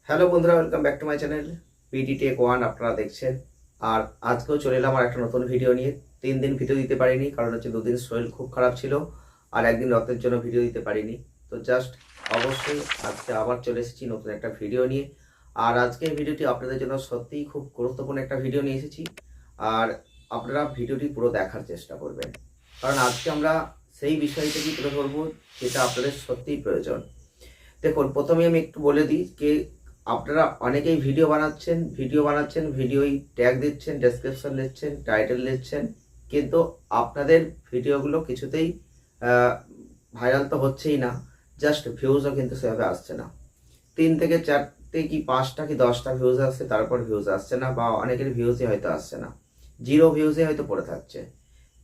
Hello বন্ধুরা, welcome back to my channel PD tech one. আপনারা দেখছেন। আর আজকেও চলে এলাম আর একটা নতুন ভিডিও নিয়ে। 3 দিন ভিডিও দিতে পারিনি, কারণ হচ্ছে 2 দিন শরীর খুব খারাপ ছিল, আর একদিন রক্তের জন্য ভিডিও দিতে পারিনি। তো জাস্ট অবশ্যই আজকে আবার চলে এসেছি নতুন একটা ভিডিও নিয়ে। আর আজকের ভিডিওটি আপনাদের জন্য সত্যিই খুব গুরুত্বপূর্ণ একটা ভিডিও নিয়ে এসেছি। আর আপনারা ভিডিওটি পুরো দেখার চেষ্টা করবেন, কারণ আজকে আমরা সেই বিষয়টাকে তুলে ধরবো যেটা আপনাদের সত্যিই প্রয়োজন। দেখুন, প্রথমে আমি একটু বলে দিই যে আপনারা অনেকেই ভিডিওই ট্যাগ দিচ্ছেন, ডেসক্রিপশন দিচ্ছেন, টাইটেল দিচ্ছেন, কিন্তু আপনাদের ভিডিওগুলো কিছুতেই ভাইরাল তো হচ্ছেই না, জাস্ট ভিউজও কিন্তু সেভাবে আসছে না। 3 থেকে 4 কি 5টা কি 10টা ভিউজ আসছে, তারপর ভিউজ আসছে না, বা অনেকের ভিউজই হয়তো আসছে না, 0 ভিউজে হয়তো পড়ে থাকছে।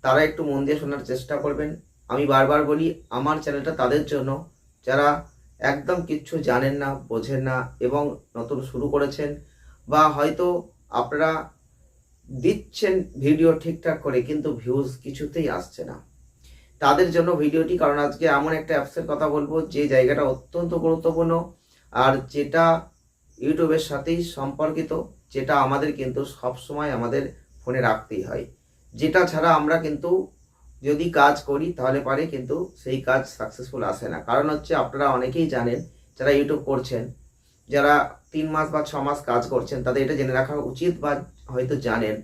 তারা একটু মন দিয়ে শোনার চেষ্টা করবেন। আমি বারবার বলি, আমার চ্যানেলটা তাদের জন্য যারা একদম কিচ্ছু জানেন না, বোঝেন না, এবং নতুন শুরু করেছেন, বা হয়তো আপনারা দিচ্ছেন ভিডিও ঠিকঠাক করে কিন্তু ভিউজ কিছুতেই আসছে না, তাদের জন্য ভিডিওটি। কারণ আজকে এমন একটা অ্যাপসের কথা বলবো যে জায়গাটা অত্যন্ত গুরুত্বপূর্ণ, আর যেটা ইউটিউবের সাথেই সম্পর্কিত, যেটা আমাদের কিন্তু সবসময় আমাদের ফোনে রাখতেই হয়, যেটা ছাড়া আমরা কিন্তু যদি কাজ করি তাহলে পারে কিন্তু সেই কাজ সাকসেসফুল আসে না। কারণ হচ্ছে, আপনারা অনেকেই জানেন যারা ইউটিউব করছেন, যারা 3 মাস বা 6 মাস কাজ করছেন, তাদের এটা জেনে রাখা উচিত, বা হয়তো জানেন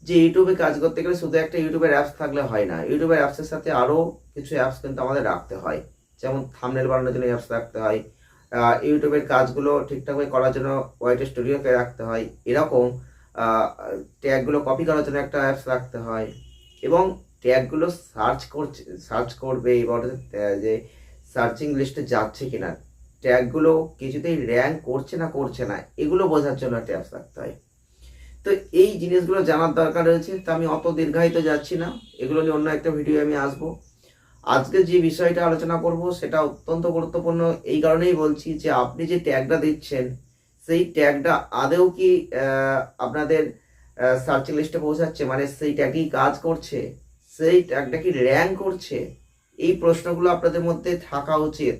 যে ইউটিউবে কাজ করতে গেলে শুধু একটা ইউটিউবের অ্যাপস থাকলে হয় না। ইউটিউবের অ্যাপসের সাথে আরও কিছু অ্যাপস কিন্তু আমাদের রাখতে হয়। যেমন থাম্বনেল বানানোর জন্য অ্যাপস রাখতে হয়, ইউটিউবের কাজগুলো ঠিকঠাকভাবে করার জন্য ওয়াইট স্টুডিওকে রাখতে হয়, এরকম ট্যাগগুলো কপি করার জন্য একটা অ্যাপস রাখতে হয়, এবং ট্যাগগুলো সার্চ করবে, এবার যে সার্চিং লিস্টে যাচ্ছে কিনা, ট্যাগগুলো কিছুতেই র্যাঙ্ক করছে না এগুলো বোঝার জন্য একটা অ্যাপস রাখতে হয়। তো এই জিনিসগুলো জানার দরকার রয়েছে। তো আমি অত দীর্ঘায়িত যাচ্ছি না, এগুলো নিয়ে অন্য একটা ভিডিও আমি আসবো। আজকে যে বিষয়টা আলোচনা করব সেটা অত্যন্ত গুরুত্বপূর্ণ। এই কারণেই বলছি যে আপনি যে ট্যাগটা দিচ্ছেন, সেই ট্যাগটা আদৌ কি আপনাদের সার্চিং লিস্টে পৌঁছাচ্ছে, মানে সেই ট্যাগই কাজ করছে, সেই ট্যাগটা কি র্যাঙ্ক করছে, এই প্রশ্নগুলো আপনাদের মধ্যে থাকা উচিত।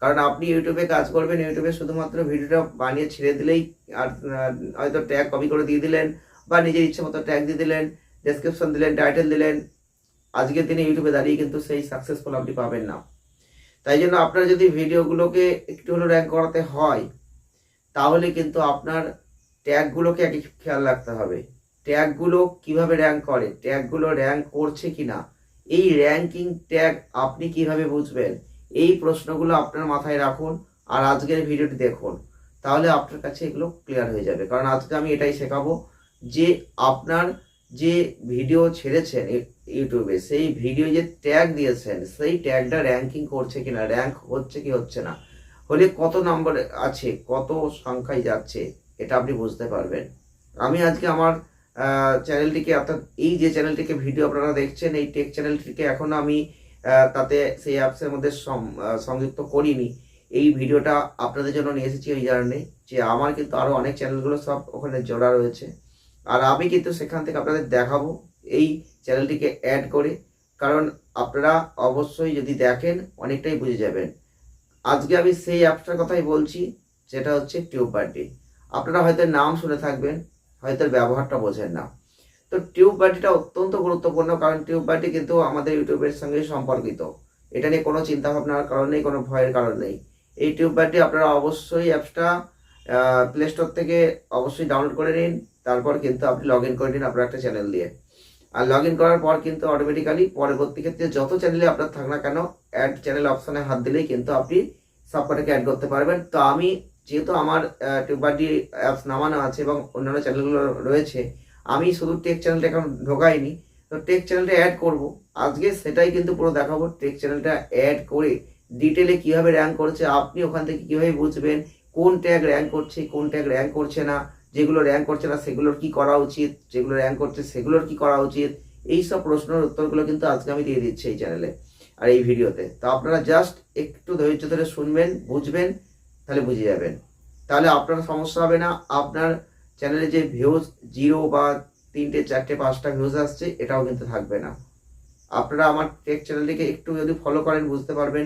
কারণ আপনি ইউটিউবে কাজ করবেন, ইউটিউবে শুধুমাত্র ভিডিওটা বানিয়ে ছেড়ে দিলেই, আর হয়তো ট্যাগ কপি করে দিয়ে দিলেন, বা নিজের ইচ্ছে মতো ট্যাগ দিয়ে দিলেন, ডেসক্রিপশন দিলেন, টাইটেল দিলেন, আজকের দিনে ইউটিউবে দাঁড়িয়ে কিন্তু সেই সাকসেসফুল আপনি পাবেন না। তাই জন্য আপনার যদি ভিডিওগুলোকে একটু হলেও র্যাঙ্ক করাতে হয়, তাহলে কিন্তু আপনার ট্যাগগুলোকে আগে খেয়াল রাখতে হবে। ট্যাগগুলো কিভাবে র্যাঙ্ক করে, ট্যাগগুলো র্যাঙ্ক করছে কিনা, এই র্যাঙ্কিং ট্যাগ আপনি কিভাবে বুঝবেন, এই প্রশ্নগুলো আপনার মাথায় রাখুন। আর আজকের ভিডিওটি দেখুন, তাহলে আপনার কাছে এগুলো ক্লিয়ার হয়ে যাবে। কারণ আজকে আমি এটাই শেখাবো যে আপনার যে ভিডিও ছেড়েছেন ইউটিউবে, সেই ভিডিও যে ট্যাগ দিয়েছেন, সেই ট্যাগটা র্যাঙ্কিং করছে কিনা, র্যাঙ্ক হচ্ছে কি হচ্ছে না, হলে কত নম্বর আছে, কত সংখ্যায় যাচ্ছে, এটা আপনি বুঝতে পারবেন। আমি আজকে আমার চ্যানেলটিকে, অর্থাৎ এই যে চ্যানেলটিকে ভিডিও আপনারা দেখছেন, এই টেক চ্যানেলটিকে এখনো আমি তাতে সেই অ্যাপসের মধ্যে সংযুক্ত করিনি। এই ভিডিওটা আপনাদের জন্য নিয়ে এসেছি ওই কারণে যে আমার কিন্তু আরও অনেক চ্যানেলগুলো সব ওখানে জোড়া রয়েছে, আর আমি কিন্তু সেখান থেকে আপনাদের দেখাবো এই চ্যানেলটিকে অ্যাড করে। কারণ আপনারা অবশ্যই যদি দেখেন অনেকটাই বুঝে যাবেন। আজকে আমি সেই অ্যাপটার কথাই বলছি, যেটা হচ্ছে টিউববাডি। আপনারা হয়তো নাম শুনে থাকবেন, হয়তো ব্যবহারটা বোঝেন না। তো টিউববাডিটা অত্যন্ত গুরুত্বপূর্ণ, কারণ টিউববাডি কিন্তু আমাদের ইউটিউবের সঙ্গে সম্পর্কিত। এটা নিয়ে কোনো চিন্তা ভাবনার কারণ নেই, কোনো ভয়ের কারণ নেই। এই টিউববাডি আপনারা অবশ্যই অ্যাপসটা প্লে স্টোর থেকে অবশ্যই ডাউনলোড করে নিন, তারপর কিন্তু আপনি লগ ইন করে নিন আপনার একটা চ্যানেল দিয়ে। আর লগ ইন করার পর কিন্তু অটোমেটিক্যালি পরবর্তী ক্ষেত্রে যত চ্যানেলে আপনার থাক না কেন, অ্যাড চ্যানেল অপশনে হাত দিলেই কিন্তু আপনি সবকটাকে অ্যাড করতে পারবেন। তো আমি যেহেতু আমার টিউববাডি অ্যাপস নামানো আছে এবং অন্যান্য চ্যানেলগুলো রয়েছে, আমি শুধু টেক চ্যানেলটা এখন ঢোকাইনি, তো টেক চ্যানেলটা অ্যাড করব। আজকে সেটাই কিন্তু পুরো দেখাবো, টেক চ্যানেলটা অ্যাড করে ডিটেলে কীভাবে র্যাঙ্ক করছে, আপনি ওখান থেকে কীভাবে বুঝবেন কোন ট্যাগ র্যাঙ্ক করছে, কোন ট্যাগ র্যাঙ্ক করছে না, যেগুলো র্যাঙ্ক করছে না সেগুলোর কি করা উচিত, যেগুলো র্যাঙ্ক করছে সেগুলোর কি করা উচিত। এই সব প্রশ্নের উত্তরগুলো কিন্তু আজকে আমি দিয়ে দিচ্ছি এই চ্যানেলে আর এই ভিডিওতে। তো আপনারা জাস্ট একটু ধৈর্য ধরে শুনবেন, বুঝবেন, তাহলে বুঝে যাবেন। তাহলে আপনার সমস্যা হবে না, আপনার চ্যানেলে যে ভিউজ 0 বা 3টে 4টে 5টা ভিউজ আসছে, এটাও কিন্তু থাকবে না। আপনারা আমার টেক চ্যানেলটিকে একটু যদি ফলো করেন বুঝতে পারবেন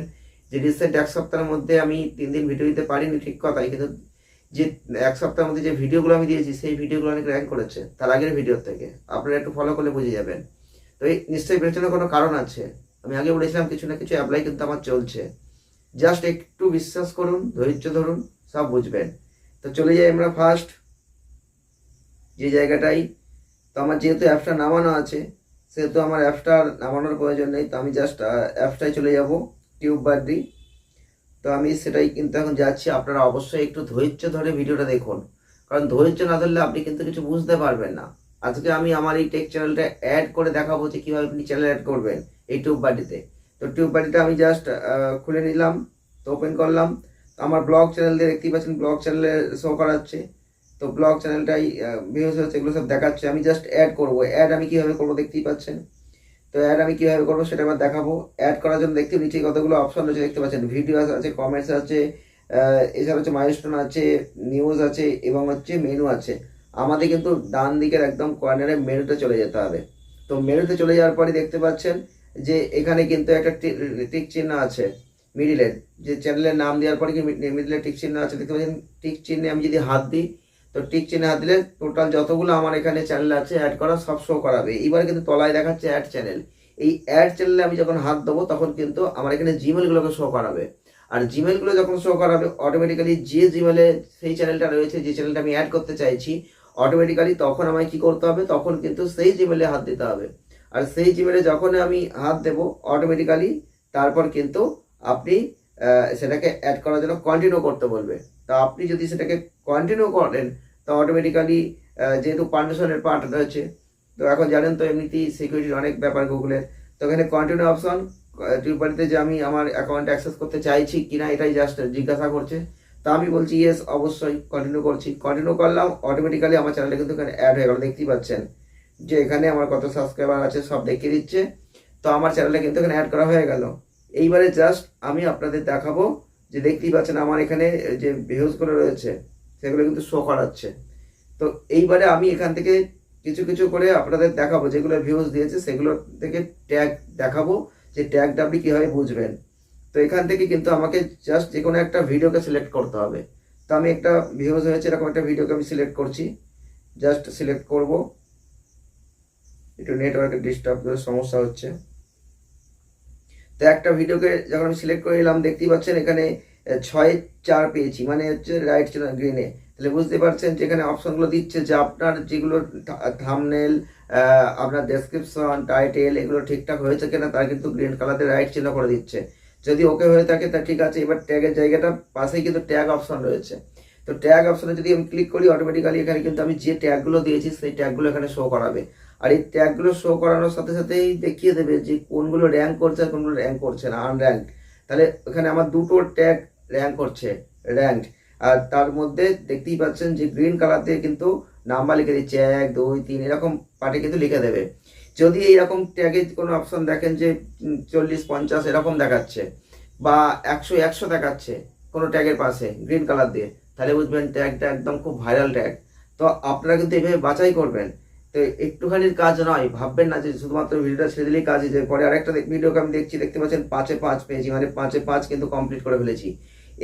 যে রিসেন্ট 1 সপ্তাহের মধ্যে আমি 3 দিন ভিডিও দিতে পারিনি, ঠিক কথাই, কিন্তু যে এক সপ্তাহের মধ্যে যে ভিডিওগুলো আমি দিয়েছি সেই ভিডিওগুলো অনেক র্যাঙ্ক করেছে তার আগের ভিডিওর থেকে, আপনারা একটু ফলো করলে বুঝে যাবেন। তো এই নিশ্চয়ই পেছনে কোনো কারণ আছে। আমি আগে বলেছিলাম কিছু না কিছু অ্যাপ্লাই কিন্তু আমার চলছে, জাস্ট একটু বিশ্বাস করুন, ধৈর্য ধরুন, সব বুঝবেন। তো চলে যাই আমরা ফার্স্ট যে জায়গাটাই। তো আমার যেহেতু অ্যাপসটা নামানো আছে সেহেতু আমার অ্যাপসটা নামানোর প্রয়োজন নেই, তো আমি জাস্ট অ্যাপসটায় চলে যাব টিউববাডি। তো আমি সেটাই কিন্তু এখন যাচ্ছি। আপনারা অবশ্যই একটু ধৈর্য ধরে ভিডিওটা দেখুন, কারণ ধৈর্য না ধরলে আপনি কিন্তু কিছু বুঝতে পারবেন না। আজকে আমি আমার এই টেক চ্যানেলটা অ্যাড করে দেখাবো যে কীভাবে আপনি চ্যানেল অ্যাড করবেন এই টিউববাডিতে। তো টিউববাডিটা আমি জাস্ট খুলে নিলাম, তো ওপেন করলাম। তো আমার ব্লগ চ্যানেল দিয়ে দেখতেই পাচ্ছেন ব্লগ চ্যানেলে শো করাচ্ছে। তো ব্লগ চ্যানেলটাই ভিউজ হচ্ছে, এগুলো সব দেখাচ্ছে। আমি জাস্ট অ্যাড করবো। অ্যাড আমি কীভাবে করবো দেখতেই পাচ্ছেন। তো অ্যাড আমি কীভাবে করবো সেটা এবার দেখাবো। অ্যাড করার জন্য দেখতে নিচে কতগুলো অপশন রয়েছে দেখতে পাচ্ছেন। ভিডিও আছে, কমেন্টস আছে, এছাড়া হচ্ছে মাইলস্টোন আছে, নিউজ আছে এবং হচ্ছে মেনু আছে। আমাদের কিন্তু ডান দিকের একদম কর্নারে মেনুতে চলে যেতে হবে। তো মেনুতে চলে যাওয়ার পরে দেখতে পাচ্ছেন যে এখানে কিন্তু একটা টিক চিহ্ন আছে মিডিলের, যে চ্যানেলের নাম দেওয়ার পরে কি মিডিলের টিক চিহ্ন আছে দেখতে পাচ্ছেন। টিক চিহ্নে আমি যদি হাত দিই, তো টিক চিহ্নে হাত দিলে টোটাল যতগুলো আমার এখানে চ্যানেল আছে অ্যাড করা সব শো করাবে। এবার কিন্তু তলায় দেখাচ্ছে অ্যাড চ্যানেল। এই অ্যাড চ্যানেলে আমি যখন হাত দেবো তখন কিন্তু আমার এখানে জিমেলগুলোকে শো করাবে। আর জিমেলগুলো যখন শো করাবে অটোমেটিক্যালি যে জিমেলে সেই চ্যানেলটা রয়েছে, যে চ্যানেলটা আমি অ্যাড করতে চাইছি, অটোমেটিক্যালি তখন আমায় কী করতে হবে, তখন কিন্তু সেই জিমেলে হাত দিতে হবে। আর সেই জিমেলে যখন আমি হাত দেবো অটোমেটিক্যালি তারপর কিন্তু আপনি সেটাকে অ্যাড করার জন্য কন্টিনিউ করতে বলবে। তা আপনি যদি সেটাকে কন্টিনিউ করেন তো অটোমেটিক্যালি যেহেতু পারমিশনের পার্ট রয়েছে, তো এখন জানেন তো এমনিতেই সিকিউরিটির অনেক ব্যাপার গুগলের। তো এখানে কন্টিনিউ অপশন টিউববাডিতে যে আমি আমার অ্যাকাউন্ট অ্যাক্সেস করতে চাইছি কিনা এটাই জাস্ট জিজ্ঞাসা করছে। তা আমি বলছি ইয়েস, অবশ্যই কন্টিনিউ করছি। কন্টিনিউ করলাম, অটোমেটিক্যালি আমার চ্যানেলটা কিন্তু এখানে অ্যাড হয়ে গেল। দেখতেই পাচ্ছেন যে এখানে আমার কত সাবস্ক্রাইবার আছে সব দেখিয়ে দিচ্ছে। তো আমার চ্যানেলটা কিন্তু এখানে অ্যাড করা হয়ে গেল। এইবারে জাস্ট আমি আপনাদের দেখাবো যে দেখতেই পাচ্ছেন আমার এখানে যে ভিউজগুলো রয়েছে সেগুলো কিন্তু শো করাচ্ছে। তো এইবারে আমি এখান থেকে কিছু কিছু করে আপনাদের দেখাবো যেগুলো ভিউজ দিয়েছে সেগুলো থেকে ট্যাগ দেখাবো, যে ট্যাগটা আপনি কীভাবে বুঝবেন। তো এখান থেকে কিন্তু আমাকে জাস্ট যে কোনো একটা ভিডিওকে সিলেক্ট করতে হবে। তো আমি একটা ভিউজ হয়েছে এরকম একটা ভিডিওকে আমি সিলেক্ট করছি, জাস্ট সিলেক্ট করব। একটু নেটওয়ার্কের ডিস্টার্ব সমস্যা হচ্ছে। তো একটা ভিডিওকে যখন আমি সিলেক্ট করে নিলাম দেখতেই পাচ্ছেন এখানে 6/4 পেয়েছি, মানে হচ্ছে রাইট গ্রিনে। তাহলে বুঝতে পারছেন যে এখানে অপশনগুলো দিচ্ছে যে আপনার যেগুলো থাম্বনেল, আপনার ডেসক্রিপশন, টাইটেল এগুলো ঠিকঠাক হয়েছে কিনা তার কিন্তু গ্রিন কালারের রাইট চিহ্ন করে দিচ্ছে। যদি ওকে হয়ে থাকে তা ঠিক আছে। এবার ট্যাগের জায়গাটা পাশেই কিন্তু ট্যাগ অপশন রয়েছে। তো ট্যাগ অপশনে যদি আমি ক্লিক করি অটোমেটিক্যালি এখানে কিন্তু আমি যে ট্যাগগুলো দিয়েছি সেই ট্যাগগুলো এখানে শো করাবে। আর এই ট্যাগগুলো শো করানোর সাথে সাথেই দেখিয়ে দেবে যে কোনগুলো র্যাঙ্ক করছে আর কোনগুলো র্যাঙ্ক করছে না, আনর্যাঙ্কড। তাহলে এখানে আমার দুটো ট্যাগ র্যাঙ্ক করছে, র্যাঙ্কড। আর তার মধ্যে দেখতেই পাচ্ছেন যে গ্রিন কালার দিয়ে কিন্তু নাম্বার লিখে দিচ্ছে 1 2 3 এরকম পার্টে কিন্তু লিখে দেবে। যদি এইরকম ট্যাগে কোনো অপশন দেখেন যে 40 50 এরকম দেখাচ্ছে বা 100 দেখাচ্ছে কোনো ট্যাগের পাশে গ্রিন কালার দিয়ে, তাহলে বুঝবেন ট্যাগটা একদম খুব ভাইরাল ট্যাগ। তো আপনারা কিন্তু এইভাবে বাছাই করবেন। তো একটুখানির কাজ নয়, ভাববেন না যে শুধুমাত্র ভিডিওটা ছেড়ে দিলেই কাজ হয়ে যায়। পরে আরেকটা ভিডিওকে আমি দেখছি, দেখতে পাচ্ছেন 5/5 পেয়েছি, মানে 5/5 কিন্তু কমপ্লিট করে ফেলেছি।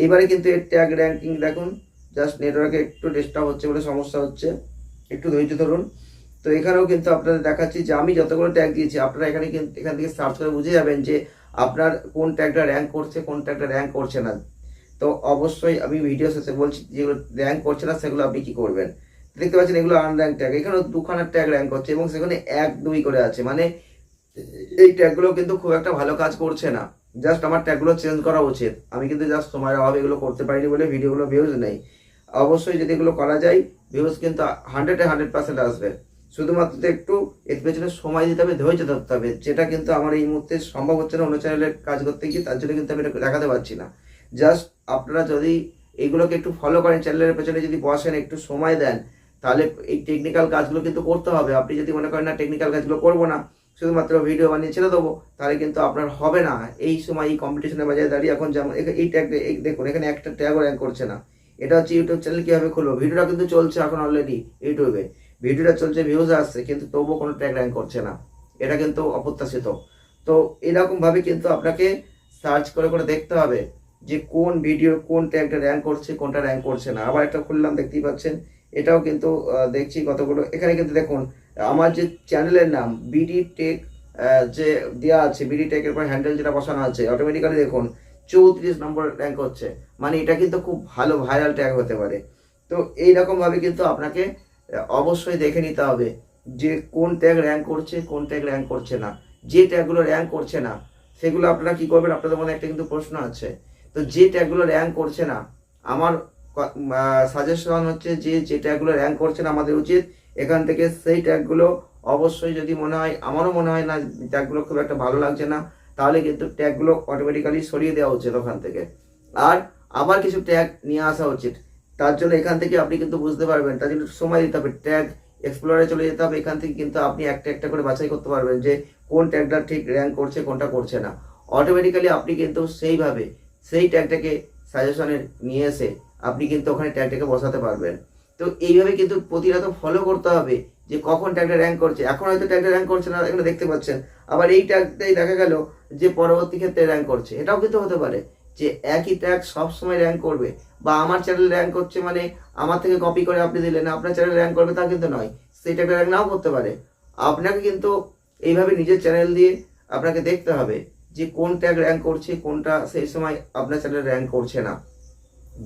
এইবারে কিন্তু এর ট্যাগ র্যাঙ্কিং দেখুন। জাস্ট নেটওয়ার্কে একটু ডিস্টার্ব হচ্ছে বলে সমস্যা হচ্ছে, একটু ধৈর্য ধরুন। তো এখানেও কিন্তু আপনাদের দেখাচ্ছি যে আমি যতগুলো ট্যাগ দিয়েছি আপনারা এখানে কিন্তু এখান থেকে সার্চ করে বুঝে যাবেন যে আপনার কোন ট্যাগটা র্যাঙ্ক করছে, কোন ট্যাগটা র্যাঙ্ক করছে না। তো অবশ্যই আমি ভিডিও শেষে বলছি যেগুলো র্যাঙ্ক করছে না সেগুলো আপনি কি করবেন। দেখতে পাচ্ছেন এগুলো আনর্যাঙ্ক ট্যাগ, এখানেও 2খানা ট্যাগ র্যাঙ্ক করছে এবং সেখানে 1 2 করে আছে, মানে এই ট্যাগগুলো কিন্তু খুব একটা ভালো কাজ করছে না। জাস্ট আমার ট্যাগগুলো চেঞ্জ করা উচিত। আমি কিন্তু জাস্ট সময়ের অভাবে এগুলো করতে পারিনি বলে ভিডিওগুলো ভিউজ নেই। অবশ্যই যদি এগুলো করা যায় ভিউজ কিন্তু 100% আসবে। শুধুমাত্র একটু এর পেছনে সময় দিতে হবে, ধৈর্য ধরতে হবে, যেটা কিন্তু আমার এই মুহূর্তে সম্ভব হচ্ছে না অন্য চ্যানেলের কাজ করতে গিয়ে। তার জন্য কিন্তু আমি এটা দেখাতে পারছি না। জাস্ট আপনারা যদি এগুলোকে একটু ফলো করেন, চ্যানেলের পেছনে যদি বসেন, একটু সময় দেন, তাহলে এই টেকনিক্যাল কাজগুলো কিন্তু করতে হবে। আপনি যদি মনে করেন না টেকনিক্যাল কাজগুলো করবো না, শুধুমাত্র ভিডিও বানিয়ে ছেড়ে দেবো, তাহলে কিন্তু আপনার হবে না। এই সময় এই কম্পিটিশনের বাজারে দাঁড়িয়ে এখন যেমন এই ট্যাগ দেখুন, এখানে একটা ট্যাগও র্যাঙ্ক করছে না। এটা হচ্ছে ইউটিউব চ্যানেল কীভাবে খুলবো। ভিডিওটা কিন্তু চলছে এখন অলরেডি ইউটিউবে, ভিডিওটা চলছে, ভিউজ আসছে, কিন্তু তবুও কোনো ট্যাগ র্যাঙ্ক করছে না। এটা কিন্তু অপ্রত্যাশিত। তো এরকমভাবে কিন্তু আপনাকে সার্চ করে করে দেখতে হবে যে কোন ভিডিও কোন ট্যাগটা র্যাঙ্ক করছে, কোনটা র্যাঙ্ক করছে না। আবার একটা খুললাম, দেখতেই পাচ্ছেন, এটাও কিন্তু দেখছি কতগুলো। এখানে কিন্তু দেখুন আমার যে চ্যানেলের নাম বিডি টেক যে দেওয়া আছে, বিডি টেকের পর হ্যান্ডেল যেটা বসানো আছে, অটোমেটিক্যালি দেখুন 34 নম্বর র্যাঙ্ক হচ্ছে। মানে এটা কিন্তু খুব ভালো ভাইরাল ট্যাগ হতে পারে। তো এইরকমভাবে কিন্তু আপনাকে অবশ্যই দেখে নিতে হবে যে কোন ট্যাগ র্যাঙ্ক করছে, কোন ট্যাগ র্যাঙ্ক করছে না। যে ট্যাগগুলো র্যাঙ্ক করছে না সেগুলো আপনারা কি করবেন, আপনাদের মনে একটা কিন্তু প্রশ্ন আছে। তো যে ট্যাগগুলো র্যাঙ্ক করছে না, আমার সাজেশন হচ্ছে যে যে ট্যাগগুলো র্যাঙ্ক করছে না, আমাদের উচিত এখান থেকে সেই ট্যাগগুলো অবশ্যই, যদি মনে হয়, আমারও মনে হয় না ট্যাগগুলো খুব একটা ভালো লাগছে না, তাহলে কিন্তু ট্যাগগুলো অটোমেটিক্যালি সরিয়ে দেওয়া উচিত ওখান থেকে। আর আবার কিছু ট্যাগ নিয়ে আসা উচিত। তার জন্য এখান থেকে আপনি কিন্তু বুঝতে পারবেন, তার জন্য সময় দিতে হবে, ট্যাগ এক্সপ্লোরে চলে যেতে হবে। এখান থেকে কিন্তু আপনি একটা একটা করে বাছাই করতে পারবেন যে কোন ট্যাগটা ঠিক র্যাঙ্ক করছে, কোনটা করছে না। অটোমেটিক্যালি আপনি কিন্তু সেইভাবে সেই ট্যাগটাকে সাজেশনে নিয়ে এসে আপনি কিন্তু ওখানে ট্যাগটাকে বসাতে পারবেন। তো এইভাবে কিন্তু প্রতিনিয়ত ফলো করতে হবে যে কখন ট্যাগটা র্যাঙ্ক করছে। এখন হয়তো ট্যাগটা র্যাঙ্ক করছে না, এখানে দেখতে পাচ্ছেন, আবার এই ট্যাগটাই দেখা গেল যে পরবর্তী ক্ষেত্রে র্যাঙ্ক করছে। এটাও কিন্তু হতে পারে যে একই ট্যাগ সবসময় র্যাঙ্ক করবে, বা আমার চ্যানেল র্যাঙ্ক করছে মানে আমার থেকে কপি করে আপনি দিলেন, আপনার চ্যানেল র্যাঙ্ক করবে তা কিন্তু নয়। সেই ট্যাগটা র্যাঙ্ক নাও করতে পারে। আপনাকে কিন্তু এইভাবে নিজের চ্যানেল দিয়ে আপনাকে দেখতে হবে যে কোন ট্যাগ র্যাঙ্ক করছে, কোনটা সেই সময় আপনার চ্যানেল র্যাঙ্ক করছে না।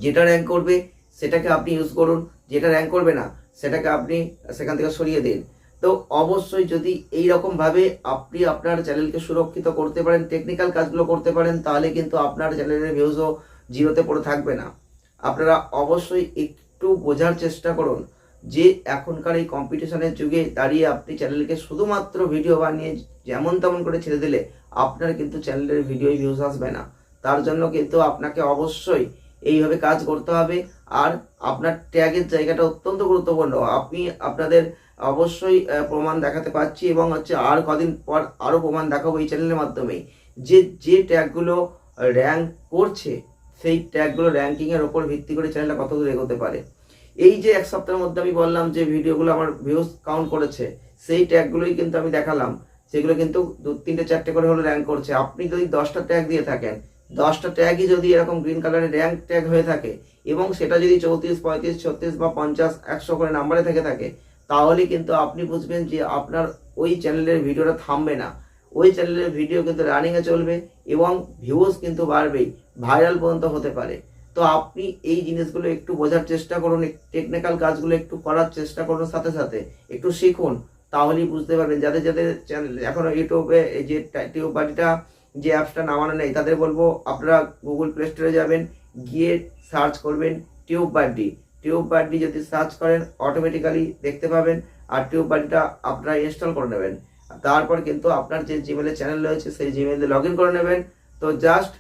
যেটা র্যাঙ্ক করবে সেটাকে আপনি ইউজ করুন, যেটা র্যাঙ্ক করবে না সেটাকে আপনি সেখান থেকে সরিয়ে দিন। তো অবশ্যই যদি এই রকমভাবে আপনি আপনার চ্যানেলকে সুরক্ষিত করতে পারেন, টেকনিক্যাল কাজগুলো করতে পারেন, তাহলে কিন্তু আপনার চ্যানেলের ভিউজও জিরোতে পড়ে থাকবে না। আপনারা অবশ্যই একটু বোঝার চেষ্টা করুন যে এখনকার এই কম্পিটিশনের যুগে দাঁড়িয়ে আপনি চ্যানেলকে শুধুমাত্র ভিডিও বানিয়ে যেমন তেমন করে ছেড়ে দিলে আপনার কিন্তু চ্যানেলের ভিডিওই ভিউজ আসবে না। তার জন্য কিন্তু আপনাকে অবশ্যই এইভাবে কাজ করতে হবে। আর আপনার ট্যাগের জায়গাটা অত্যন্ত গুরুত্বপূর্ণ। আপনি আপনাদের অবশ্যই প্রমাণ দেখাতে পারছি, এবং হচ্ছে আর কদিন পর আরও প্রমাণ দেখাবো এই চ্যানেলের মাধ্যমেই, যে যে ট্যাগগুলো র্যাঙ্ক করছে সেই ট্যাগগুলো র্যাঙ্কিংয়ের ওপর ভিত্তি করে চ্যানেলটা কত দূর এগোতে পারে। এই যে এক সপ্তাহের মধ্যে আমি বললাম যে ভিডিওগুলো আমার ভিউজ কাউন্ট করেছে, সেই ট্যাগগুলোই কিন্তু আমি দেখালাম, সেগুলো কিন্তু 2-3-4টে করে হলে র্যাঙ্ক করছে। আপনি যদি 10টা ট্যাগ দিয়ে থাকেন, 10টা ট্যাগই যদি এরকম গ্রিন কালারের র্যাঙ্ক ট্যাগ হয়ে থাকে, এবং সেটা যদি 34, 35, 36 বা 50, 100 করে নাম্বারে থেকে থাকে, তাহলে কিন্তু আপনি বুঝবেন যে আপনার ওই চ্যানেলের ভিডিওটা থামবে না। ওই চ্যানেলের ভিডিও কিন্তু রানিংয়ে চলবে এবং ভিউজ কিন্তু বাড়বেই, ভাইরাল পর্যন্ত হতে পারে। তো আপনি এই জিনিসগুলো একটু বোঝার চেষ্টা করুন, টেকনিক্যাল কাজগুলো একটু করার চেষ্টা করুন, সাথে সাথে একটু শিখুন, তাহলেই বুঝতে পারবেন। যাদের যাদের চ্যানেল এখনও ইউটিউবে এই যে টিউব বাড়িটা যে অ্যাপসটা নামানো নেই, তাদের বলবো আপনারা গুগল প্লে স্টোরে যাবেন, গিয়ে সার্চ করবেন টিউব বাড্ডি। টিউব বাড্ডি যদি সার্চ করেন অটোমেটিক্যালি দেখতে পাবেন, আর টিউব বাড্ডিটা আপনারা ইনস্টল করে নেবেন। তারপর কিন্তু আপনার যে জিমেলে চ্যানেল রয়েছে সেই জিমেলে লগ ইন করে নেবেন। তো জাস্ট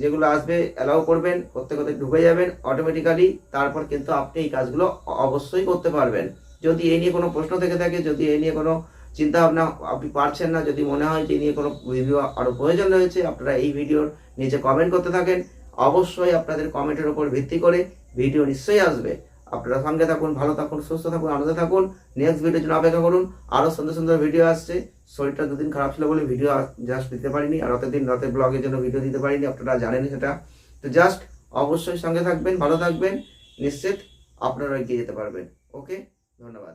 যেগুলো আসবে অ্যালাউ করবেন, করতে করতে ঢুকে যাবেন অটোমেটিক্যালি। তারপর কিন্তু আপনি এই কাজগুলো অবশ্যই করতে পারবেন। যদি এই নিয়ে কোনো প্রশ্ন থেকে থাকে, যদি এই নিয়ে কোনো চিন্তা ভাবনা আপনি পারছেন না, যদি মনে হয় যে এই নিয়ে কোনো ভিডিও আরও প্রয়োজন রয়েছে, আপনারা এই ভিডিওর নিচে কমেন্ট করতে থাকেন। অবশ্যই আপনাদের কমেন্টের উপর ভিত্তি করে ভিডিও নিশ্চয়ই আসবে। আপনারা সঙ্গে থাকুন, ভালো থাকুন, সুস্থ থাকুন, আনন্দে থাকুন। নেক্সট ভিডিওর জন্য অপেক্ষা করুন। আরও সুন্দর সুন্দর ভিডিও আসছে। শরীরটা দুদিন খারাপ ছিল বলে ভিডিও জাস্ট দিতে পারিনি, আর রাতের ব্লগের জন্য ভিডিও দিতে পারিনি, আপনারা জানেন সেটা। তো জাস্ট অবশ্যই সঙ্গে থাকবেন, ভালো থাকবেন, নিশ্চিত আপনারা এগিয়ে যেতে পারবেন। ওকে, ধন্যবাদ।